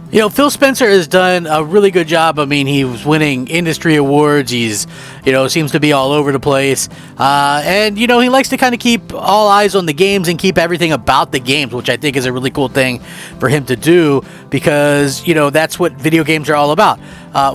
You know, Phil Spencer has done a really good job. I mean, he was winning industry awards. He's, seems to be all over the place. And, he likes to kind of keep all eyes on the games and keep everything about the games, which I think is a really cool thing for him to do because, that's what video games are all about.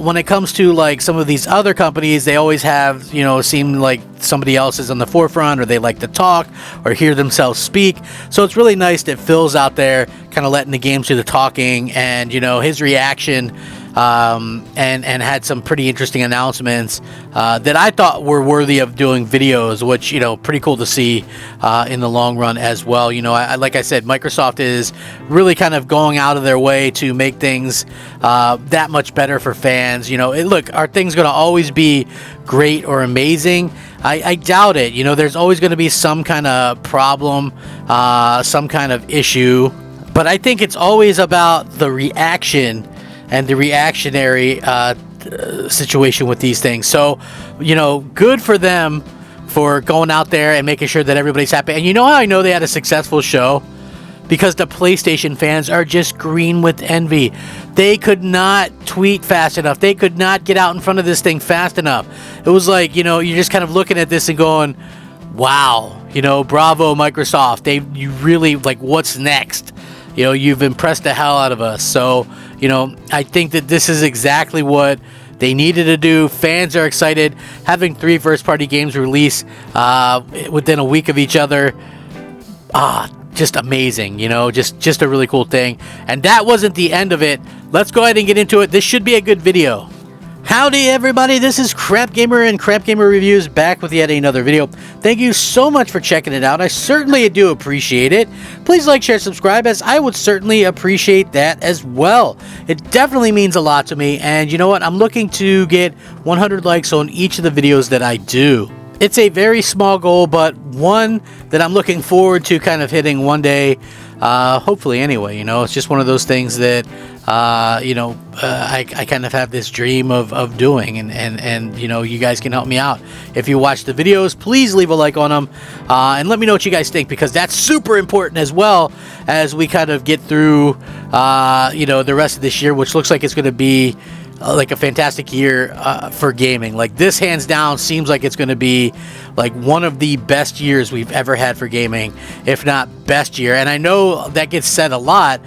When it comes to like some of these other companies, they always have, seem like somebody else is on the forefront, or they like to talk or hear themselves speak. So it's really nice that Phil's out there kind of letting the games do the talking, and his reaction, and had some pretty interesting announcements that I thought were worthy of doing videos, which pretty cool to see in the long run as well. Like I said, Microsoft is really kind of going out of their way to make things that much better for fans. Look, are things going to always be great or amazing? I doubt it. There's always going to be some kind of problem, some kind of issue. But I think it's always about the reaction and the reactionary situation with these things. So, good for them for going out there and making sure that everybody's happy. And how I know they had a successful show? Because the PlayStation fans are just green with envy. They could not tweet fast enough. They could not get out in front of this thing fast enough. It was like, you're just kind of looking at this and going, wow, bravo, Microsoft. You really, like, what's next? You've impressed the hell out of us. So, I think that this is exactly what they needed to do. Fans are excited. Having 3 first-party games release within a week of each other, just amazing, just a really cool thing. And that wasn't the end of it. Let's go ahead and get into it. This should be a good video. Howdy everybody, this is Crap Gamer and Crap Gamer Reviews back with yet another video. Thank you so much for checking it out. I certainly do appreciate it. Please like, share, subscribe, as I would certainly appreciate that as well. It definitely means a lot to me, and you know what? I'm looking to get 100 likes on each of the videos that I do. It's a very small goal, but one that I'm looking forward to kind of hitting one day. Hopefully anyway, it's just one of those things that, I kind of have this dream of doing, and you guys can help me out. If you watch the videos, please leave a like on them, and let me know what you guys think, because that's super important as well as we kind of get through, the rest of this year, which looks like it's going to be like a fantastic year for gaming. Like, this hands down seems like it's going to be like one of the best years we've ever had for gaming, if not best year. And I know that gets said a lot,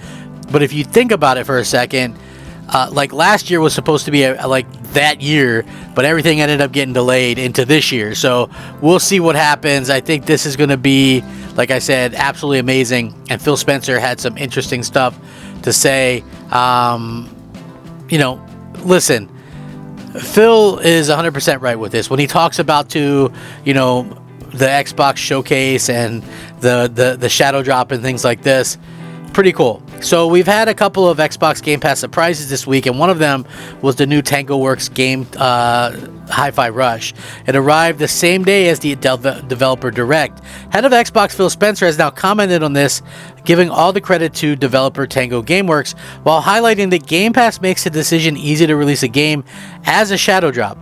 but if you think about it for a second, like last year was supposed to be like that year, but everything ended up getting delayed into this year. So we'll see what happens. I think this is going to be, like I said, absolutely amazing. And Phil Spencer had some interesting stuff to say. Listen, Phil is 100% right with this when he talks about the Xbox showcase and the shadow drop and things like this. Pretty cool. So we've had a couple of Xbox Game Pass surprises this week, and one of them was the new TangoWorks game, Hi-Fi Rush. It arrived the same day as the developer direct. Head of Xbox Phil Spencer has now commented on this, giving all the credit to developer Tango Gameworks, while highlighting that Game Pass makes the decision easy to release a game as a shadow drop.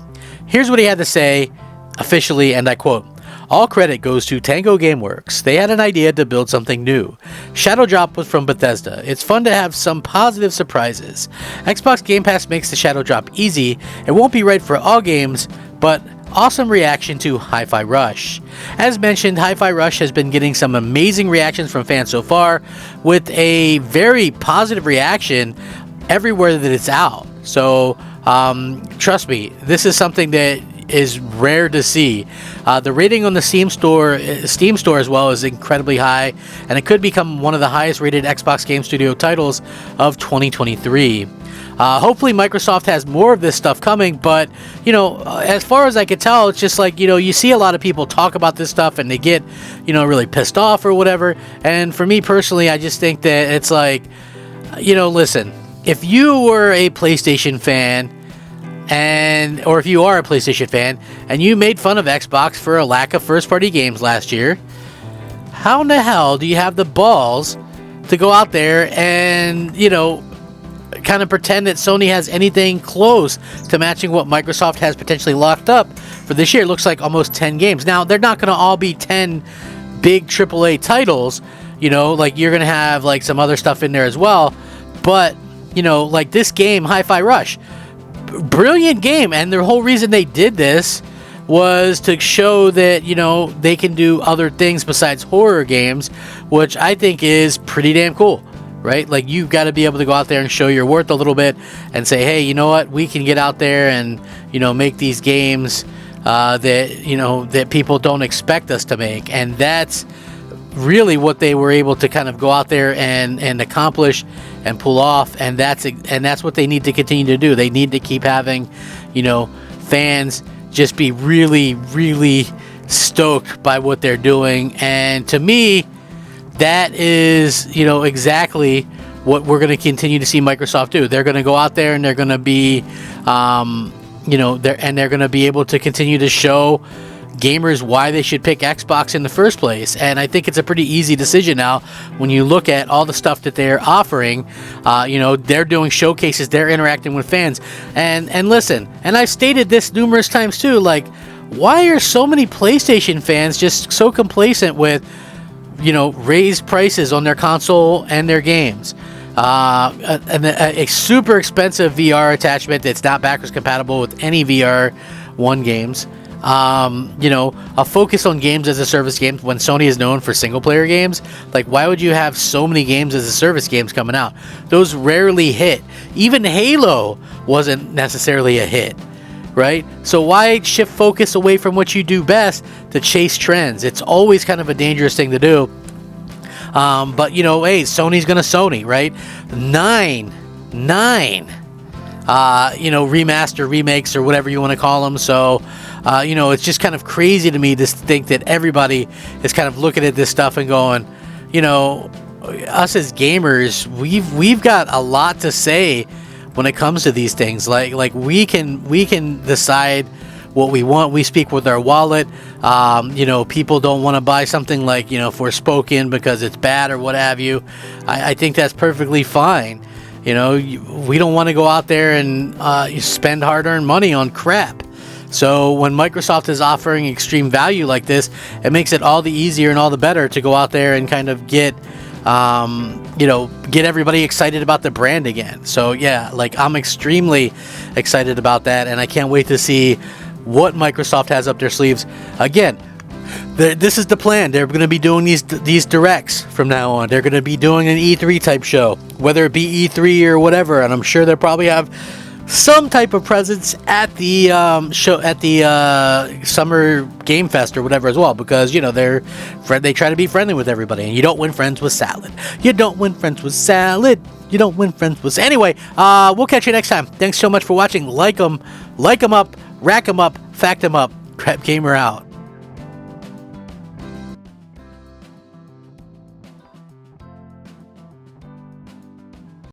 Here's what he had to say officially, and I quote, "All credit goes to Tango Gameworks. They had an idea to build something new. Shadow Drop was from Bethesda. It's fun to have some positive surprises. Xbox Game Pass makes the Shadow Drop easy. It won't be right for all games, but awesome reaction to Hi-Fi Rush." As mentioned, Hi-Fi Rush has been getting some amazing reactions from fans so far, with a very positive reaction everywhere that it's out. So, trust me, this is something that is rare to see. The rating on the Steam store as well is incredibly high, and it could become one of the highest rated Xbox Game Studio titles of 2023. Hopefully Microsoft has more of this stuff coming, but as far as I could tell, it's just like, you see a lot of people talk about this stuff and they get really pissed off or whatever. And for me personally, I just think that it's like, listen, if you were a PlayStation fan, or if you are a PlayStation fan and you made fun of Xbox for a lack of first-party games last year, how in the hell do you have the balls to go out there and kind of pretend that Sony has anything close to matching what Microsoft has potentially locked up for this year? It looks like almost 10 games. Now, they're not going to all be 10 big AAA titles, like you're going to have like some other stuff in there as well, but like this game, Hi-Fi Rush, brilliant game, and the whole reason they did this was to show that they can do other things besides horror games, which I think is pretty damn cool, right? Like, you've got to be able to go out there and show your worth a little bit and say, hey, you know what, we can get out there and make these games that people don't expect us to make. And that's really what they were able to kind of go out there and accomplish and pull off, and that's what they need to continue to do. They need to keep having fans just be really, really stoked by what they're doing. And to me, that is exactly what we're going to continue to see Microsoft do. They're going to go out there and they're going to be they're going to be able to continue to show gamers why they should pick Xbox in the first place. And I think it's a pretty easy decision now when you look at all the stuff that they're offering. They're doing showcases, they're interacting with fans, and listen, and I've stated this numerous times too, like, why are so many PlayStation fans just so complacent with raised prices on their console and their games? A super expensive VR attachment that's not backwards compatible with any VR1 games. A focus on games as a service games when Sony is known for single player games. Like, why would you have so many games as a service games coming out? Those rarely hit. Even Halo wasn't necessarily a hit, right? So why shift focus away from what you do best to chase trends? It's always kind of a dangerous thing to do. But hey, Sony's gonna Sony, right? Nine remaster, remakes, or whatever you want to call them. So it's just kind of crazy to me to think that everybody is kind of looking at this stuff and going, us as gamers, we've got a lot to say when it comes to these things. Like we can decide what we want. We speak with our wallet. People don't want to buy something like Forspoken because it's bad or what have you. I think that's perfectly fine. We don't want to go out there and spend hard-earned money on crap. So when Microsoft is offering extreme value like this, it makes it all the easier and all the better to go out there and kind of get everybody excited about the brand again. So yeah, like, I'm extremely excited about that, and I can't wait to see what Microsoft has up their sleeves. Again, this is the plan. They're going to be doing these directs from now on. They're going to be doing an E3 type show, whether it be E3 or whatever, and I'm sure they'll probably have some type of presence at the show, at the Summer Game Fest or whatever as well, because they try to be friendly with everybody, and you don't win friends with salad. Anyway, we'll catch you next time. Thanks so much for watching. Like them up, rack them up, fact them up. Crap Gamer out.